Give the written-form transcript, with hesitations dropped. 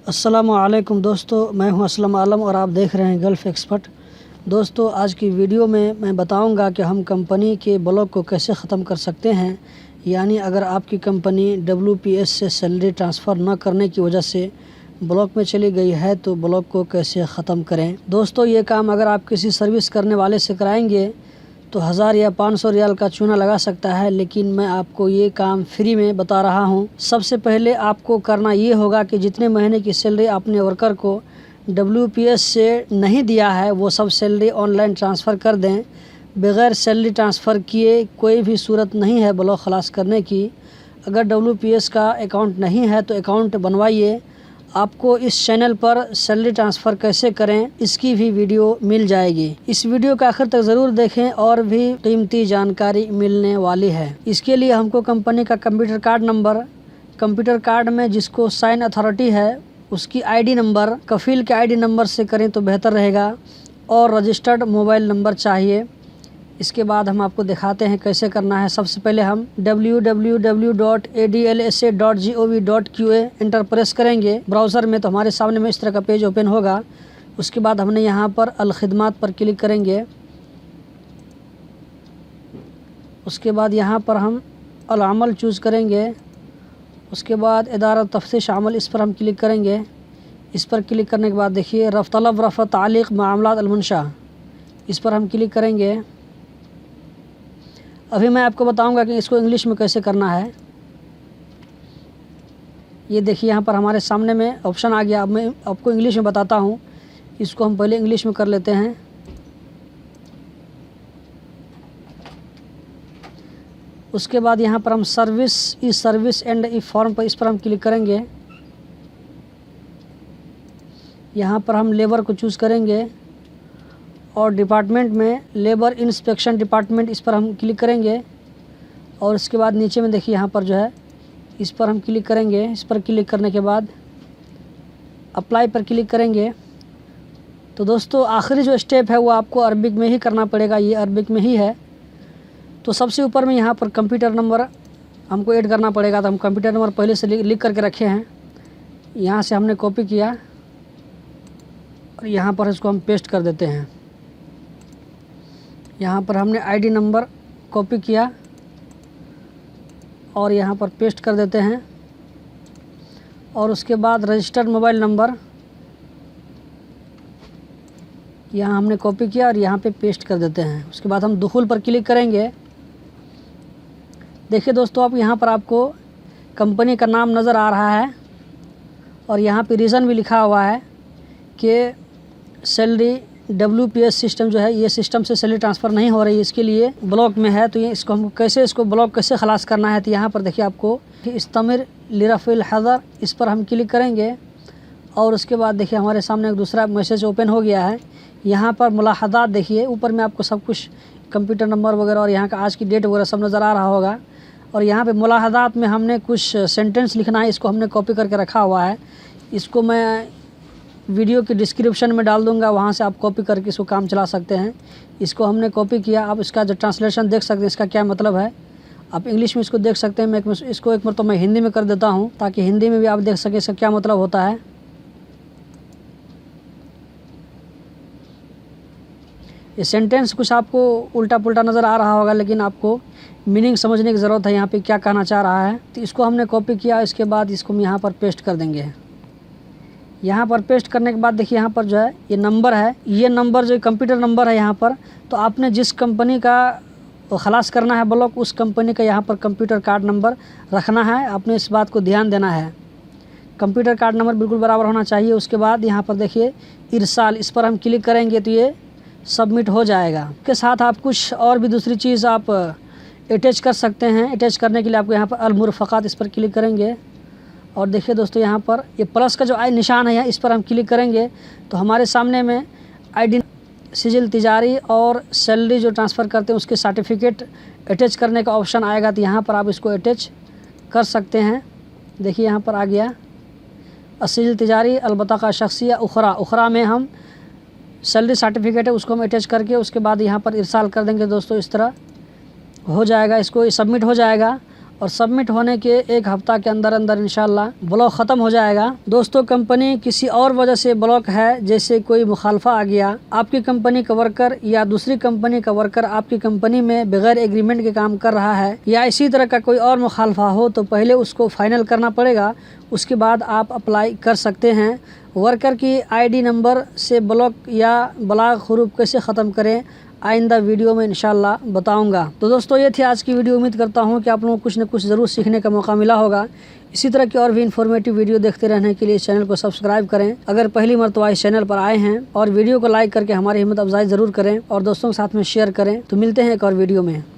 अस्सलामु अलैकुम दोस्तों, मैं हूं असलम आलम और आप देख रहे हैं गल्फ़ एक्सपर्ट। दोस्तों, आज की वीडियो में मैं बताऊंगा कि हम कंपनी के ब्लॉक को कैसे ख़त्म कर सकते हैं। यानी अगर आपकी कंपनी WPS से सैलरी ट्रांसफ़र न करने की वजह से ब्लॉक में चली गई है तो ब्लॉक को कैसे ख़त्म करें। दोस्तों, ये काम अगर आप किसी सर्विस करने वाले से कराएंगे तो 1000 या 500 रियाल का चूना लगा सकता है, लेकिन मैं आपको ये काम फ्री में बता रहा हूँ। सबसे पहले आपको करना ये होगा कि जितने महीने की सैलरी आपने वर्कर को WPS से नहीं दिया है वो सब सैलरी ऑनलाइन ट्रांसफ़र कर दें। बग़ैर सैलरी ट्रांसफ़र किए कोई भी सूरत नहीं है ब्लॉक ख़लास करने की। अगर WPS का अकाउंट नहीं है तो अकाउंट बनवाइए। आपको इस चैनल पर सैलरी ट्रांसफ़र कैसे करें इसकी भी वीडियो मिल जाएगी। इस वीडियो का आखिर तक ज़रूर देखें और भी कीमती जानकारी मिलने वाली है। इसके लिए हमको कंपनी का computer card number, computer card में जिसको साइन अथॉरिटी है उसकी ID नंबर, कफ़ील के ID नंबर से करें तो बेहतर रहेगा, और रजिस्टर्ड मोबाइल नंबर चाहिए। इसके बाद हम आपको दिखाते हैं कैसे करना है। सबसे पहले हम www.adlsa.gov.qa इंटर प्रेस करेंगे ब्राउज़र में तो हमारे सामने में इस तरह का पेज ओपन होगा। उसके बाद हमने यहाँ पर अल खिदमात पर क्लिक करेंगे। उसके बाद यहाँ पर हम अल अमल चूज़ करेंगे। उसके बाद इदारा तफ्तीश अमल, इस पर हम क्लिक करेंगे। इस पर क्लिक करने के बाद देखिए रफ़ तलब रफ़ तालीक़ मामलात अल मुनशा, इस पर हम क्लिक करेंगे। अभी मैं आपको बताऊंगा कि इसको इंग्लिश में कैसे करना है। ये देखिए यहाँ पर हमारे सामने में ऑप्शन आ गया। अब मैं आपको इंग्लिश में बताता हूँ। इसको हम पहले इंग्लिश में कर लेते हैं। उसके बाद यहाँ पर हम सर्विस एंड ई फॉर्म पर, इस पर हम क्लिक करेंगे। यहाँ पर हम लेबर को चूज़ करेंगे और डिपार्टमेंट में लेबर इंस्पेक्शन डिपार्टमेंट, इस पर हम क्लिक करेंगे। और इसके बाद नीचे में देखिए यहाँ पर जो है इस पर हम क्लिक करेंगे। इस पर क्लिक करने के बाद अप्लाई पर क्लिक करेंगे। तो दोस्तों, आखिरी जो स्टेप है वो आपको अरबिक में ही करना पड़ेगा। ये अरबिक में ही है। तो सबसे ऊपर में यहाँ पर कंप्यूटर नंबर हमको ऐड करना पड़ेगा। तो हम कंप्यूटर नंबर पहले से लिख करके रखे हैं। यहाँ से हमने कॉपी किया और यहाँ पर इसको हम पेस्ट कर देते हैं। यहाँ पर हमने ID नंबर कॉपी किया और यहाँ पर पेस्ट कर देते हैं। और उसके बाद रजिस्टर्ड मोबाइल नंबर यहाँ हमने कॉपी किया और यहाँ पे पेस्ट कर देते हैं। उसके बाद हम दुखुल पर क्लिक करेंगे। देखिए दोस्तों, आप यहाँ पर आपको कंपनी का नाम नज़र आ रहा है और यहाँ पे रीज़न भी लिखा हुआ है कि सैलरी WPS सिस्टम जो है ये सिस्टम से सैलरी ट्रांसफ़र नहीं हो रही है, इसके लिए ब्लॉक में है। तो ये इसको हमको इसको ब्लॉक कैसे ख़लास करना है। तो यहाँ पर देखिए आपको इस्तमिर लिरफ़िल हज़र, इस पर हम क्लिक करेंगे। और उसके बाद देखिए हमारे सामने एक दूसरा मैसेज ओपन हो गया है। यहाँ पर मुलाहज़ात देखिए, ऊपर में आपको सब कुछ कंप्यूटर नंबर वगैरह और यहाँ का आज की डेट वगैरह सब नज़र आ रहा होगा। और यहाँ पर मुलाहज़ात में हमने कुछ सेंटेंस लिखना है, इसको हमने कॉपी करके रखा हुआ है। इसको मैं वीडियो की डिस्क्रिप्शन में डाल दूंगा, वहाँ से आप कॉपी करके इसको काम चला सकते हैं। इसको हमने कॉपी किया। आप इसका जो ट्रांसलेशन देख सकते हैं, इसका क्या मतलब है। आप इंग्लिश में इसको देख सकते हैं। मैं इसको एक मरतबा मैं हिंदी में कर देता हूँ ताकि हिंदी में भी आप देख सकें इसका क्या मतलब होता है। ये सेंटेंस कुछ आपको उल्टा पुल्टा नज़र आ रहा होगा, लेकिन आपको मीनिंग समझने की ज़रूरत है यहाँ पे क्या कहना चाह रहा है। तो इसको हमने कॉपी किया। इसके बाद इसको हम यहाँ पर पेस्ट कर देंगे। यहाँ पर पेस्ट करने के बाद देखिए यहाँ पर जो है ये नंबर है, ये नंबर जो कंप्यूटर नंबर है यहाँ पर। तो आपने जिस कंपनी का ख़लास करना है ब्लॉक, उस कंपनी का यहाँ पर कंप्यूटर कार्ड नंबर रखना है। आपने इस बात को ध्यान देना है। कंप्यूटर कार्ड नंबर बिल्कुल बराबर होना चाहिए। उसके बाद यहाँ पर देखिए इरसाल, इस पर हम क्लिक करेंगे तो ये सबमिट हो जाएगा। इसके साथ आप कुछ और भी दूसरी चीज़ आप अटैच कर सकते हैं। अटैच करने के लिए आपको यहाँ पर अल मुरफ़क़ात, इस पर क्लिक करेंगे। और देखिए दोस्तों, यहाँ पर ये प्लस का जो आई निशान है इस पर हम क्लिक करेंगे तो हमारे सामने में ID, सिजिल तिजारी और सैलरी जो ट्रांसफ़र करते हैं उसके सर्टिफिकेट अटैच करने का ऑप्शन आएगा। तो यहाँ पर आप इसको अटैच कर सकते हैं। देखिए यहाँ पर आ गया सिजिल तिजारी अलबतक़ा शख्सिया उखरा में हम सैलरी सर्टिफिकेट है उसको हम अटैच करके उसके बाद यहाँ पर इरसाल कर देंगे। दोस्तों, इस तरह हो जाएगा, इसको सबमिट हो जाएगा। और सबमिट होने के 1 हफ्ता के अंदर अंदर इंशाल्लाह ब्लॉक ख़त्म हो जाएगा। दोस्तों कंपनी किसी और वजह से ब्लॉक है, जैसे कोई मुखालफा आ गया, आपकी कंपनी का वर्कर या दूसरी कंपनी का वर्कर आपकी कंपनी में बगैर एग्रीमेंट के काम कर रहा है या इसी तरह का कोई और मुखालफा हो, तो पहले उसको फाइनल करना पड़ेगा, उसके बाद आप अप्लाई कर सकते हैं। वर्कर की आईडी नंबर से ब्लॉक या ब्लॉक हरूफ कैसे ख़त्म करें आइंदा वीडियो में इंशाल्लाह बताऊंगा। तो दोस्तों ये थी आज की वीडियो। उम्मीद करता हूं कि आप लोगों को कुछ न कुछ ज़रूर सीखने का मौका मिला होगा। इसी तरह की और भी इन्फॉर्मेटिव वीडियो देखते रहने के लिए चैनल को सब्सक्राइब करें अगर पहली मरतबा इस चैनल पर आए हैं, और वीडियो को लाइक करके हमारी हिम्मत अफजाई ज़रूर करें और दोस्तों के साथ में शेयर करें। तो मिलते हैं एक और वीडियो में।